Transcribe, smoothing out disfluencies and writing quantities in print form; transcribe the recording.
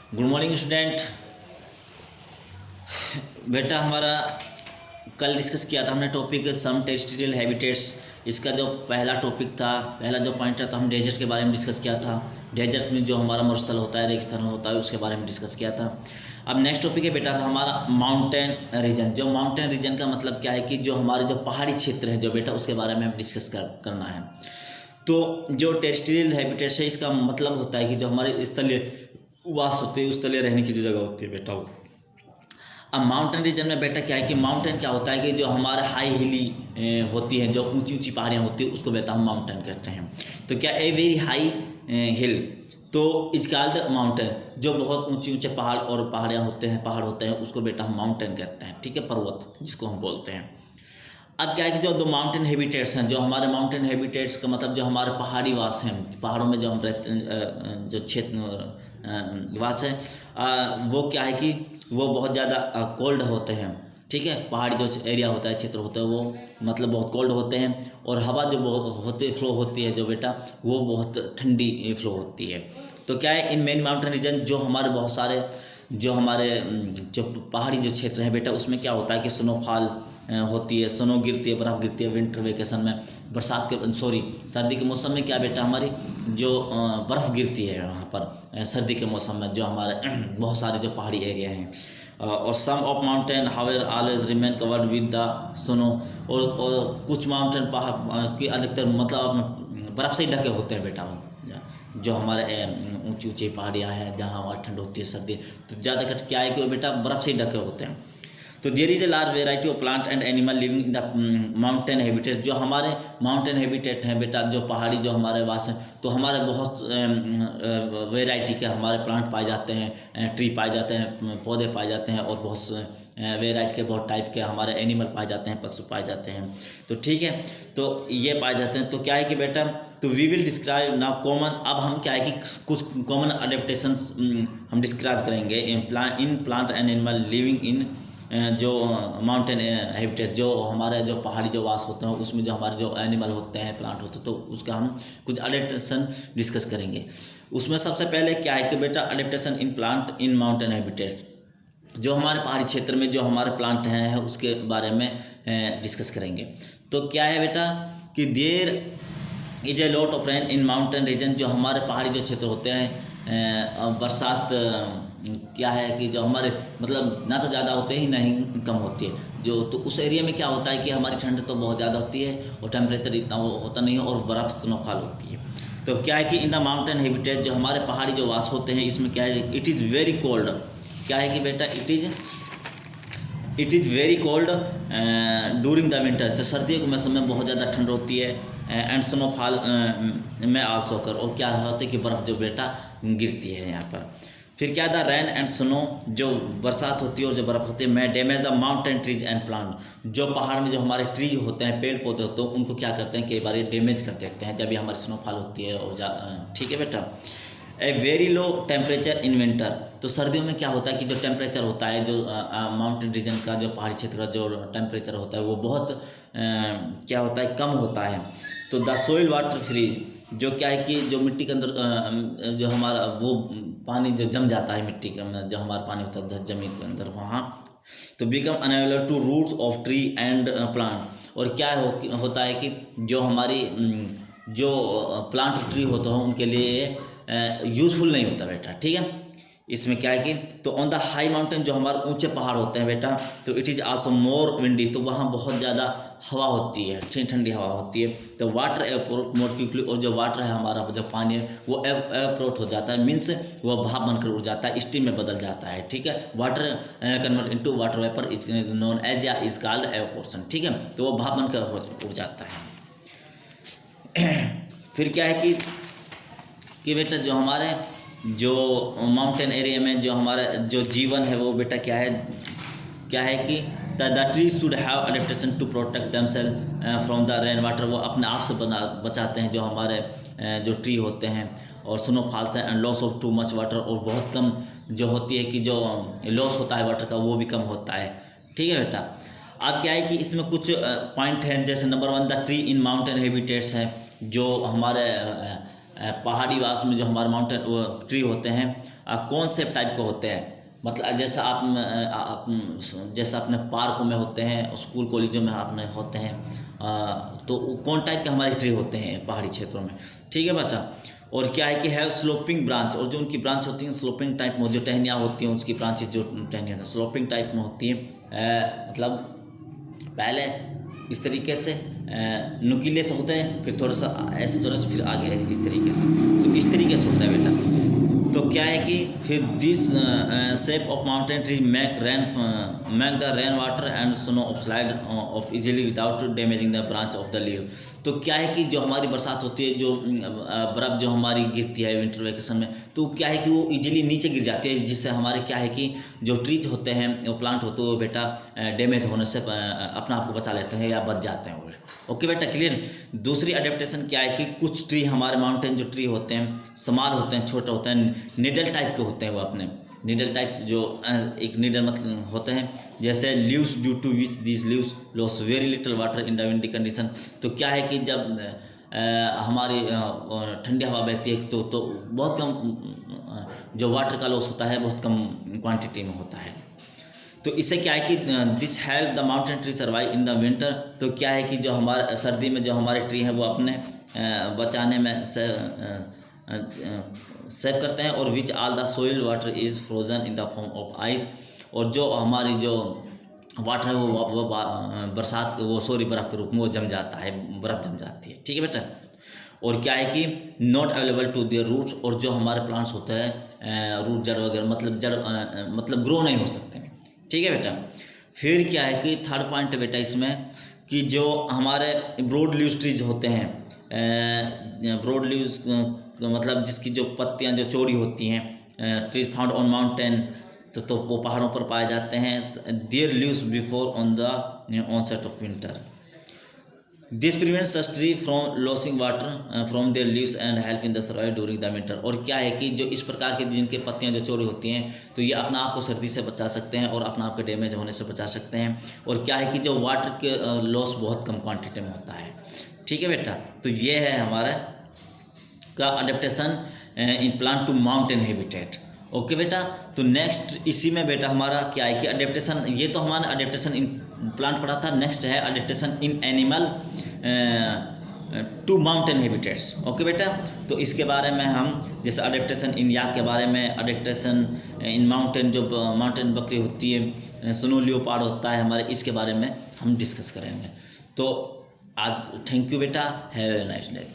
Good morning student. बेटा हमारा कल डिस्कस किया था हमने टॉपिक सम टेरेस्ट्रियल हैबिटेट्स। इसका जो पहला टॉपिक था, पहला जो पॉइंट था, तो हम डेजर्ट के बारे में डिस्कस किया था। डेजर्ट में जो हमारा मरुस्थल होता है, रेगिस्तान होता है, उसके बारे में डिस्कस किया था। अब नेक्स्ट टॉपिक है बेटा हमारा माउंटेन रीजन। जो माउंटेन रीजन का मतलब क्या है कि जो हमारे जो पहाड़ी क्षेत्र है जो बेटा, उसके बारे में हम डिस्कस करना है। तो जो टेरेस्ट्रियल हैबिटेट्स है, इसका मतलब होता है कि जो हमारे स्थलीय वास होते हैं, उस स्थलीय रहने की जो जगह होती है बेटा वो। अब माउंटेन रीजन में बेटा क्या है कि माउंटेन क्या होता है कि जो हमारे हाई हिली होती है, जो ऊंची ऊंची पहाड़ियाँ होती है, उसको बेटा हम माउंटेन कहते हैं। तो क्या ए वेरी हाई हिल तो इज कॉल्ड माउंटेन। जो बहुत ऊंचे ऊंचे पहाड़ और पहाड़ियाँ होते हैं, पहाड़ होते हैं, उसको बेटा हम माउंटेन कहते हैं। ठीक है, पर्वत जिसको हम बोलते हैं। अब क्या है कि जो दो माउंटेन हैबिटेट्स हैं, जो हमारे माउंटेन हैबिटेट्स का मतलब जो हमारे पहाड़ी वास हैं, पहाड़ों में जो हम रहते हैं, जो क्षेत्र वास है, वो क्या है कि वो बहुत ज़्यादा कोल्ड होते हैं। ठीक है, पहाड़ी जो एरिया होता है, क्षेत्र होता है, वो मतलब बहुत कोल्ड होते हैं। और हवा जो फ्लो होती है जो बेटा, वो बहुत ठंडी फ्लो होती है। तो क्या है, इन मेन माउंटेन रीजन जो हमारे बहुत सारे जो हमारे जो पहाड़ी जो क्षेत्र है बेटा, उसमें क्या होता है कि स्नोफॉल होती है, स्नो गिरती है, बर्फ़ गिरती है विंटर वेकेशन में। सर्दी के मौसम में क्या बेटा, हमारी जो बर्फ़ गिरती है वहाँ पर सर्दी के मौसम में, जो हमारे बहुत सारे जो पहाड़ी एरिया हैं। और some of mountain however always remain covered with the snow. और कुछ माउंटेन पहाड़ की अधिकतर मतलब बर्फ़ से ही ढके होते हैं बेटा। वो जो हमारे ऊंची ऊंची पहाड़ियाँ हैं, जहाँ हमारी ठंड होती है, सर्दी, तो ज़्यादातर क्या है कि वो बेटा बर्फ़ से ही ढके होते हैं। तो there is a large variety of plant and animal living in the mountain habitat. जो हमारे माउंटेन हैबिटेट हैं बेटा, जो पहाड़ी जो हमारे वास हैं, तो हमारे बहुत वेराइटी के हमारे प्लांट पाए जाते हैं, ट्री पाए जाते हैं, पौधे पाए जाते हैं, और बहुत वेराइटी के बहुत टाइप के हमारे एनिमल पाए जाते हैं, पशु पाए जाते हैं। तो ठीक है, तो ये पाए जाते हैं। तो क्या है कि बेटा, तो we will describe now common. अब हम क्या है कि कुछ कॉमन अडेप्टेशंस हम डिस्क्राइब करेंगे in plant and animal living इन जो माउंटेन हैबिटेट, जो हमारे जो पहाड़ी जो वास होते हैं, उसमें जो हमारे जो एनिमल होते हैं, प्लांट होते हैं, तो उसका हम कुछ अडेप्टेशन डिस्कस करेंगे। उसमें सबसे पहले क्या है कि बेटा, adaptation in plant in mountain habitat. जो हमारे पहाड़ी क्षेत्र में जो हमारे प्लांट हैं, उसके बारे में डिस्कस करेंगे। तो क्या है बेटा कि there is a lot of rain in mountain region. जो हमारे पहाड़ी जो क्षेत्र होते हैं, बरसात क्या है कि जो हमारे मतलब ना तो ज़्यादा होते ही, ना ही कम होती है। जो तो उस एरिया में क्या होता है कि हमारी ठंड तो बहुत ज़्यादा होती है, और टेम्परेचर इतना होता नहीं है, और बर्फ़ स्नोफॉल होती है। तो क्या है कि इन द माउंटेन हैबिटेट, जो हमारे पहाड़ी जो वास होते हैं, इसमें क्या है, इट इज़ वेरी कोल्ड। क्या है कि बेटा, it is very cold during the winter. तो सर्दियों के मौसम में बहुत ज़्यादा ठंड होती है, एंड स्नोफॉल में आल्सो कर। और क्या होता है कि बर्फ़ जो बेटा गिरती है यहाँ पर। फिर क्या था, रैन एंड स्नो, जो बरसात होती है और जो बर्फ़ होती है, मैं damage the mountain trees and plant. जो पहाड़ में जो हमारे ट्रीज होते हैं, पेड़ पौधे होते हैं, उनको क्या करते हैं, कई बार ये डैमेज कर देते हैं जब भी हमारी स्नोफॉल होती है। और ठीक है बेटा, a very low temperature in winter. तो सर्दियों में क्या होता है कि जो टेम्परेचर होता है, जो माउंटेन रीजन का जो पहाड़ी क्षेत्र का जो टेम्परेचर होता है, वो बहुत क्या होता है, कम होता है। तो द सोइल वाटर फ्रीज, जो क्या है कि जो मिट्टी के अंदर जो हमारा वो पानी जो जम जाता है मिट्टी के अंदर, जो हमारा पानी होता है ज़मीन के अंदर, वहाँ तो become unavailable to roots of tree and plant. और क्या होता है कि जो हमारी जो प्लांट ट्री होता है, उनके लिए यूज़फुल नहीं होता बेटा। ठीक है, इसमें क्या है कि तो ऑन द हाई माउंटेन, जो हमारे ऊंचे पहाड़ होते हैं बेटा, तो it is also more windy. तो वहाँ बहुत ज़्यादा हवा होती है, ठंडी हवा होती है। तो वाटर एवपोरेट मोर क्विकली। और जो वाटर है हमारा, जो पानी है, वो एवपोरेट हो जाता है, मीन्स वो भाप बनकर उड़ जाता है, स्टीम में बदल जाता है। ठीक है, water convert into water vapour is known as या इज कॉल्ड एवपोरेशन। ठीक है, तो वो भाप बनकर उड़ जाता है। फिर क्या है कि बेटा, जो हमारे जो माउंटेन एरिया में जो हमारा जो जीवन है, वो बेटा क्या है कि the trees should have adaptation to protect themselves from the rain water. वो अपने आप से बचाते हैं, जो हमारे जो ट्री होते हैं, और स्नोफॉल से, and loss of too much water. और बहुत कम जो होती है कि जो लॉस होता है वाटर का, वो भी कम होता है। ठीक है बेटा, अब क्या है कि इसमें कुछ पॉइंट हैं, जैसे number 1, the tree in mountain habitats है। जो हमारे पहाड़ी वास में जो हमारे माउंटेन ट्री होते हैं कौन से टाइप के होते हैं, मतलब जैसा आप जैसा अपने पार्कों में होते हैं, स्कूल कॉलेजों में आपने होते हैं, तो कौन टाइप के हमारे ट्री होते हैं पहाड़ी क्षेत्रों में। ठीक है बच्चा। और क्या है कि है स्लोपिंग ब्रांच, और जो उनकी ब्रांच होती हैं स्लोपिंग टाइप में, जो टहनियाँ होती हैं उसकी ब्रांचेज जो टहनियाँ स्लोपिंग टाइप में होती हैं, मतलब पहले इस तरीके से नुकीले से होते हैं, फिर थोड़ा सा ऐसे थोड़ा सा, फिर आगे इस तरीके से, तो इस तरीके से होता है बेटा। तो क्या है कि फिर this shape of mountain tree make the rain water and snow of slide of easily without damaging the branch of the leave. तो क्या है कि जो हमारी बरसात होती है, जो बर्फ़ जो हमारी गिरती है विंटर वेकेशन में, तो क्या है कि वो इजीली नीचे गिर जाती है, जिससे हमारे क्या है कि जो ट्रीज होते हैं, वो प्लांट होते हैं, वो बेटा डैमेज होने से अपना आप को बचा लेते हैं या बच जाते हैं वो। ओके बेटा, क्लियर। दूसरी अडेप्टेशन क्या है कि कुछ ट्री हमारे माउंटेन जो ट्री होते हैं स्मॉल होते हैं, छोटे होते हैं, निडल टाइप के होते हैं, वो अपने निडल टाइप जो एक निडल मतलब होते हैं, जैसे leaves due to which these leaves loss very little water in the windy condition. तो क्या है कि जब हमारी ठंडी हवा बहती है तो बहुत कम जो वाटर का लॉस होता है, बहुत कम क्वांटिटी में होता है। तो इससे क्या है कि this help the mountain tree survive in the winter. तो क्या है कि जो हमारे सर्दी में जो हमारे ट्री हैं वो अपने बचाने में सेव करते हैं, और which all the soil water is frozen in the form of ice. और जो हमारी जो वाटर है वो बरसात बर्फ़ के रूप में वो जम जाता है, बर्फ़ जम जाती है। ठीक है बेटा। और क्या है कि not available to their roots, और जो हमारे प्लांट्स होते हैं रूट जड़ वगैरह मतलब ग्रो नहीं हो सकते। ठीक है बेटा। फिर क्या है कि थर्ड पॉइंट है बेटा इसमें कि जो हमारे ब्रॉड लीव्स ट्रीज होते हैं, ब्रॉड लीव्स मतलब जिसकी जो पत्तियां जो चौड़ी होती हैं, ट्रीज फाउंड ऑन माउंटेन, तो वो पहाड़ों पर पाए जाते हैं। Their leaves before on the onset of winter. This prevents such tree from losing water from their leaves and help in the survive during the winter. और क्या है कि जो इस प्रकार के जिनके पत्तियां जो चौड़ी होती हैं, तो ये अपना आप को सर्दी से बचा सकते हैं और अपना आप के डैमेज होने से बचा सकते हैं। और क्या है कि जो वाटर के लॉस बहुत कम क्वांटिटी में होता है। ठीक है बेटा। तो ये है हमारा का adaptation in plant to mountain habitat. Okay बेटा। तो नेक्स्ट इसी में बेटा हमारा क्या है कि अडेप्टेशन, ये तो हमारा अडेप्टेशन इन प्लांट पढ़ा था। नेक्स्ट है adaptation in animal to mountain habitats. Okay बेटा। तो इसके बारे में हम जैसे अडेप्टेशन इन याक के बारे में, अडेप्टेशन इन माउंटेन जो माउंटेन बकरी होती है, स्नो लियोपार्ड होता है हमारे, इसके बारे में हम डिस्कस करेंगे। तो आज थैंक यू बेटा, हैव ए नाइस डे।